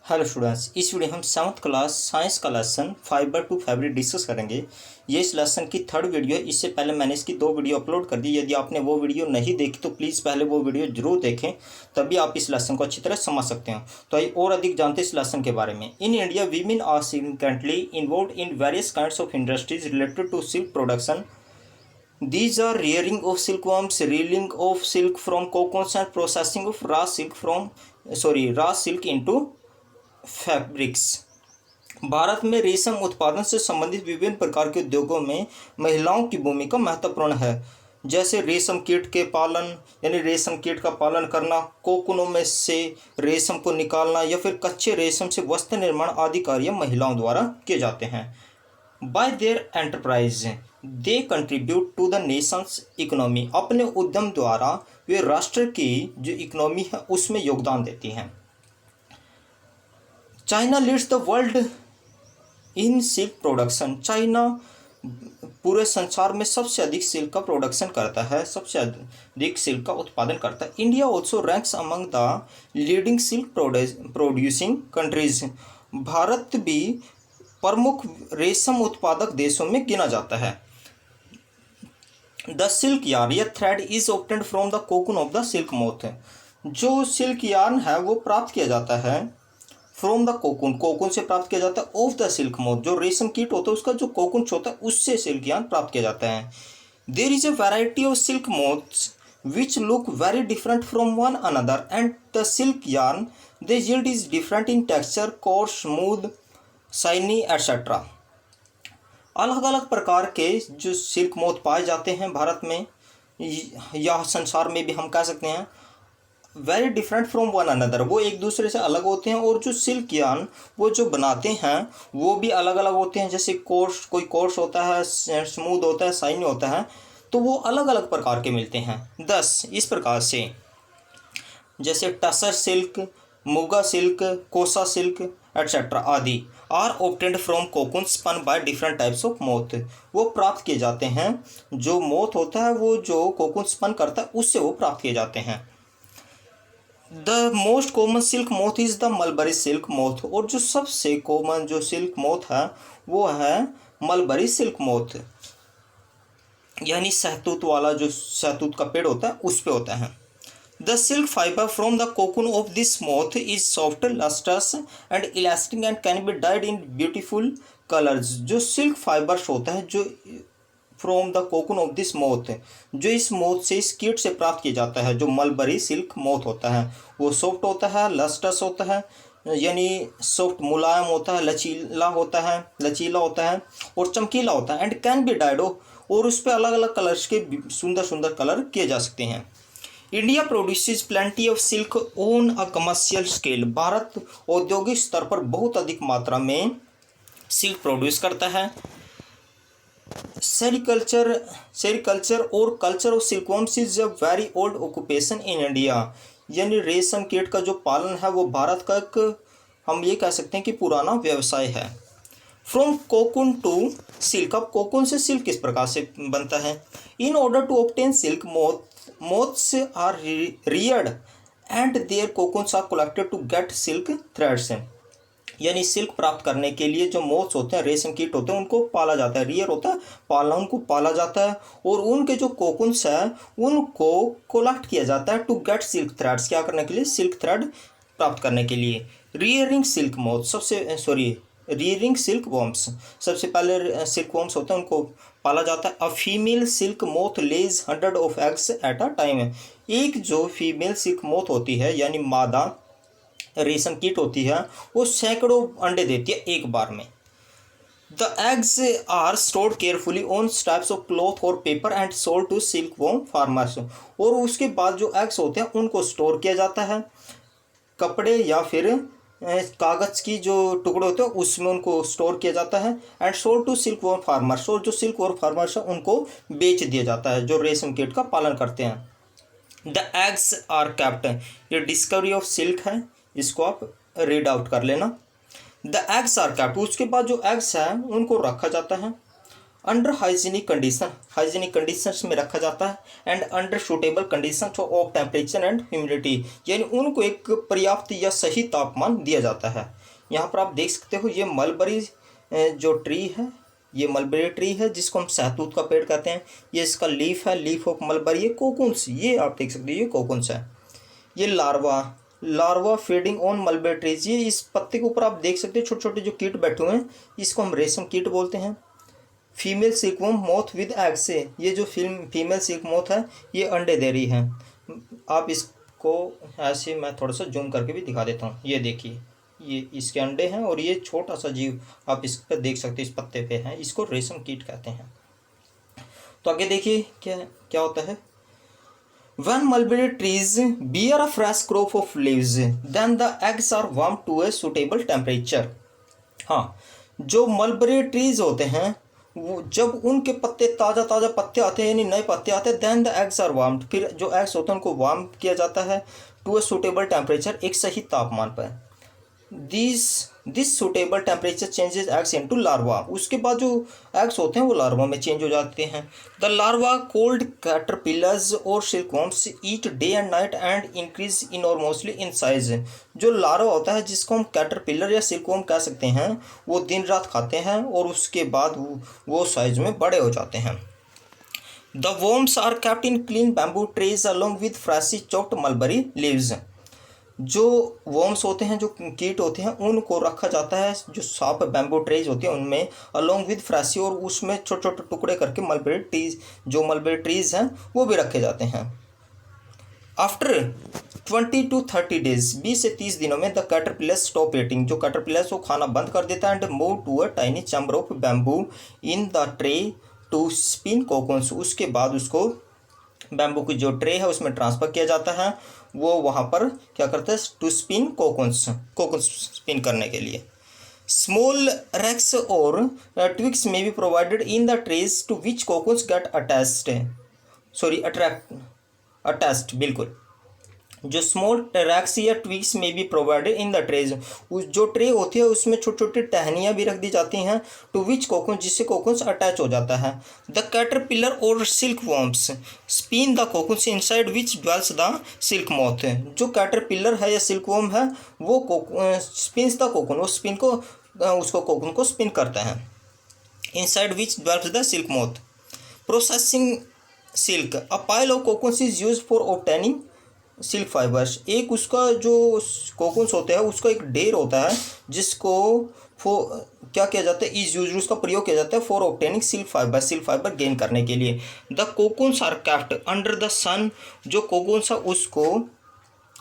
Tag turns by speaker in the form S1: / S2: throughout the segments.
S1: Hello students, इस video हम 7th class science का lesson fibre to fabric discuss करेंगे। ये इस लेसन की थर्ड वीडियो है। इससे पहले मैंने इसकी 2 वीडियो अपलोड कर दी। यदि आपने वो वीडियो नहीं देखी तो प्लीज़ पहले वो वीडियो जरूर देखें, तभी आप इस लेसन को अच्छी तरह समझ सकते हैं। तो आइए और अधिक जानते हैं इस लेसन के बारे में। In India women are significantly involve in various kinds of industries related to silk production. These are rearing of silkworms, reeling of silk from cocoons and processing of raw silk into fabrics. Bharat में रेशम उत्पादन से संबंधित विभिन्न प्रकार के उद्योगों में महिलाओं की भूमिका महत्वपूर्ण है, जैसे रेशम कीट के पालन यानी रेशम कीट का पालन करना, कोकूनों में से रेशम को निकालना या फिर कच्चे रेशम से वस्त्र निर्माण आदि कार्य महिलाओं द्वारा किए जाते हैं। By their enterprise they contribute to the nation's economy. अपने उद्यम द्वारा वे राष्ट्र की जो इकोनॉमी है उसमें योगदान देती हैं। China leads the world in silk production. China पूरे संसार में सबसे अधिक सिल्क का प्रोडक्शन करता है, सबसे अधिक सिल्क का उत्पादन करता है। India also ranks among the leading silk producing countries. Bharat भी प्रमुख रेशम उत्पादक देशों में गिना जाता है। द सिल्क यार्न, यह thread is obtained from the cocoon of the silk moth. जो सिल्क यार्न है वो प्राप्त किया जाता है फ्रॉम द कोकून, कोकून से प्राप्त किया जाता है। ऑफ द सिल्क मोथ, जो रेशम कीट होता है उसका जो कोकून होता है उससे सिल्क यार्न प्राप्त किया जाता है। There is a variety of silk moths which look very different from one another and the silk yarn they yield is different in texture, coarse, smooth, shiny etcetera. अलग अलग प्रकार के जो सिल्क मोथ पाए जाते हैं भारत में या संसार में भी हम कह सकते हैं, very different from one another, वो एक दूसरे से अलग होते हैं। और जो सिल्क यार्न वो जो बनाते हैं वो भी अलग अलग होते हैं, जैसे कोर्स, कोई कोर्स होता है, स्मूथ होता है, शाइनी होता है, तो वो अलग अलग प्रकार के मिलते हैं। 10 इस प्रकार से जैसे tussar silk, muga silk, kosa silk etcetera आदि are obtained from cocoon spun by different types of moth. वो प्राप्त किए जाते हैं, जो मोथ होता है वो जो कोकून स्पन करता है उससे वो प्राप्त किए जाते हैं। The most common silk moth is the mulberry silk moth. और जो सबसे कॉमन जो सिल्क मोथ है वो है मलबरी सिल्क मोथ, यानी सहतूत वाला, जो सहतूत का पेड़ होता है उस पे होता है। The silk fibre from the cocoon of this moth is soft, lustrous and elastic and can be died in beautiful colours. जो सिल्क फाइबर्स होता है जो from the cocoon of this moth, जो इस मोथ से, इस कीट से प्राप्त किया जाता है, जो मलबरी सिल्क मोथ होता है वो सॉफ्ट होता है, लस्टस होता है यानी सॉफ्ट मुलायम होता है, लचीला होता है और चमकीला होता है। एंड कैन बी डाइड, और उस पर अलग अलग कलर्स के सुंदर सुंदर कलर किए जा सकते हैं। India produces plenty of silk on a commercial scale. Bharat औद्योगिक स्तर पर बहुत अधिक मात्रा में सिल्क प्रोड्यूस करता है। सेरिकल्चर और culture of silkworms is a very old occupation in India. यानी रेशम कीट का जो पालन है वो भारत का एक, हम ये कह सकते हैं कि पुराना व्यवसाय है। फ्रॉम कोकून टू सिल्क, अब कोकून से सिल्क किस प्रकार से बनता है। In order to obtain silk moths are reared and their cocoons are collected to get silk threads. यानी सिल्क प्राप्त करने के लिए जो मोथ्स होते हैं, रेशम कीट होते हैं, उनको पाला जाता है, रियर होता है, पालना, उनको पाला जाता है और उनके जो कोकून्स है उनको कोलेक्ट किया जाता है टू गेट सिल्क थ्रेड्स। क्या करने के लिए? सिल्क थ्रेड प्राप्त करने के लिए। Rearing silk moth rearing silk worms, सबसे पहले सिल्क वॉर्म्स होते हैं उनको पाला जाता है। A female silk moth lays 100 of eggs at a time. एक जो फीमेल सिल्क मोथ होती है यानी मादा रेशम कीट होती है वो सैकड़ों अंडे देती है एक बार में। The eggs are stored carefully on straps of cloth और paper and sold to silk worm farmers. और उसके बाद जो एग्स होते हैं उनको स्टोर किया जाता है कपड़े या फिर कागज़ की जो टुकड़े होते हैं उसमें उनको स्टोर किया जाता है। And sold to silk worm farmers, और जो सिल्क वॉर्म फार्मर्स है उनको बेच दिया जाता है जो रेशम कीट का पालन करते हैं। द एग्स आर कैप्ट, ये डिस्कवरी ऑफ सिल्क है, इसको आप रीड आउट कर लेना। द एग्स आर कैप्ट, उसके बाद जो एग्स हैं उनको रखा जाता है। अंडर हाइजीनिक कंडीशंस में रखा जाता है, and under suitable condition of temperature and humidity, यानी उनको एक पर्याप्त या सही तापमान दिया जाता है। यहाँ पर आप देख सकते हो ये मलबरी जो ट्री है, ये मलबरी ट्री है जिसको हम सहतूत का पेड़ कहते हैं। ये इसका लीफ है, लीफ ऑफ मलबरी। ये कोकुन्स, ये आप देख सकते हो ये कोकुन्स है। ये larva feeding on mulberry trees, ये इस पत्ते के ऊपर आप देख सकते हो छोटे छोटे जो कीट बैठे हुए हैं, इसको हम रेशम कीट बोलते हैं। Female silkworm moth with egg से, ये जो फीमेल सिल्क मोथ है ये अंडे दे रही है। आप इसको ऐसे मैं थोड़ा सा जूम करके भी दिखा देता हूँ। ये देखिए ये इसके अंडे हैं और ये छोटा सा जीव आप इस पर देख सकते हो, इस पत्ते पे है, इसको रेशम कीट कहते हैं। तो आगे देखिए क्या क्या होता है। When mulberry trees bear a fresh crop of leaves, then the eggs are warmed to a suitable temperature. हाँ, जो मलबरी ट्रीज होते हैं वो जब उनके पत्ते ताज़ा पत्ते आते हैं यानी नए पत्ते आते हैं, then the eggs are warmed, फिर जो एग्स होते हैं उनको वार्म किया जाता है टू अ सूटेबल टेम्परेचर, एक सही तापमान पर। This suitable temperature changes eggs into larva, उसके बाद जो एग्स होते हैं वो लार्वा में चेंज हो जाते हैं। द लार्वा कोल्ड कैटरपिलर्स और silkworms eat day and night and increase enormously in size. जो लार्वा होता है जिसको हम कैटरपिलर या सिल्कवॉर्म कह सकते हैं, वो दिन रात खाते हैं और उसके बाद वो साइज में बड़े हो जाते हैं। The worms are kept in clean bamboo trays along with freshly chopped mulberry leaves. जो वर्म्स होते हैं, जो कीट होते हैं, उनको रखा जाता है जो साफ बैम्बू ट्रीज होती हैं उनमें, अलोंग विद फ्रेशी, और उसमें छोटे छोटे टुकड़े करके मलबरी ट्रीज हैं वो भी रखे जाते हैं। आफ्टर 20 to 30 डेज, 20 से 30 दिनों में द कैटरपिलर्स स्टॉप ईटिंग, जो कैटरपिलर्स वो खाना बंद कर देता है, and move to a tiny chamber of bamboo in the tray to spin cocoons. उसके बाद उसको बैम्बू की जो ट्रे है उसमें ट्रांसफ़र किया जाता है, वो वहाँ पर क्या करते हैं टू स्पिन कोकोन्स स्पिन करने के लिए। स्मॉल रैक्स और twigs may be provided in the trays to which cocoons get attached, बिल्कुल। जो स्मॉल रैक्स या ट्विक्स में भी प्रोवाइडेड इन द ट्रेज, उस जो ट्रे होती है उसमें छोटी छोटी टहनियाँ भी रख दी जाती हैं, टू विच कोकोन्स, जिससे कोकोन्स अटैच हो जाता है। द कैटरपिलर और silkworms spin the cocoons inside which dwells the silk moth. जो कैटरपिलर है या सिल्क वॉर्म है वो स्पिन्स द कोकोन, वो स्पिन को उसको कोकोन को स्पिन करता है, inside which dwells the silk moth. Processing silk, a pile of cocoons is use for obtaining silk fibres. एक उसका जो कोकोन्स होते हैं उसका एक ढेर होता है जिसको क्या किया जाता है, इज यूज, उसका प्रयोग किया जाता है फॉर ऑब्टेनिंग सिल्क फाइबर गेन करने के लिए। The cocoons are kept under the sun, जो कोकोन्स है उसको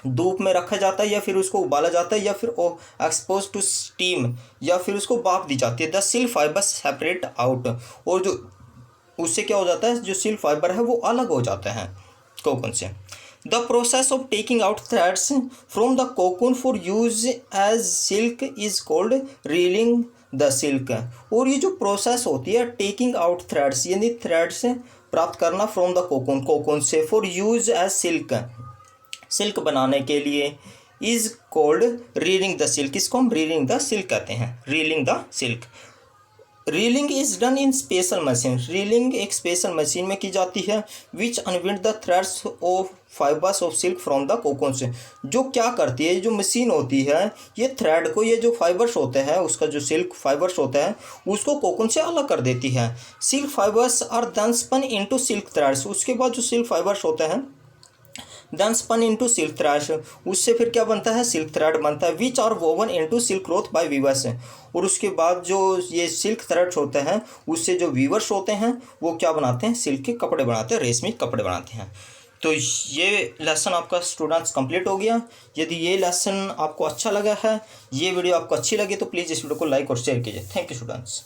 S1: धूप में रखा जाता है या फिर उसको उबाला जाता है या फिर एक्सपोज टू स्टीम या फिर उसको भाप दी जाती है। The silk fibre separate out, और जो उससे क्या हो जाता है, जो सिल्क फाइबर है वो अलग हो जाता है कोकोन से। The process of taking out threads from the cocoon for use as silk is called reeling the silk. और ये जो प्रोसेस होती है टेकिंग आउट थ्रेड्स, यानी थ्रेड्स प्राप्त करना फ्रॉम द कोकोन से, फॉर यूज एज सिल्क बनाने के लिए, is called reeling the silk. इसको हम रीलिंग द सिल्क कहते हैं, reeling the silk. Reeling is done in special machine, reeling एक स्पेशल मशीन में की जाती है, which unwind the threads of fibres of silk from the cocoon से। जो क्या करती है, जो मशीन होती है ये थ्रेड को, ये जो फाइबर्स होते हैं उसका जो सिल्क फाइबर्स होते हैं उसको कोकोन से अलग कर देती है। Silk fibres are then spun into silk threads, उसके बाद जो सिल्क फाइबर्स होते हैं then spun into silk threads, उससे फिर क्या बनता है, सिल्क थ्रेड बनता है, which are woven into silk cloth by weavers. और उसके बाद जो ये सिल्क थ्रेड्स होते हैं उससे जो वीवर्स होते हैं वो क्या बनाते हैं, सिल्क के कपड़े बनाते हैं, रेशमी कपड़े बनाते हैं। तो ये लेसन आपका स्टूडेंट्स कंप्लीट हो गया। यदि ये लेसन आपको अच्छा लगा है, ये वीडियो आपको अच्छी लगी तो प्लीज़ इस वीडियो को लाइक और शेयर कीजिए। Thank you students.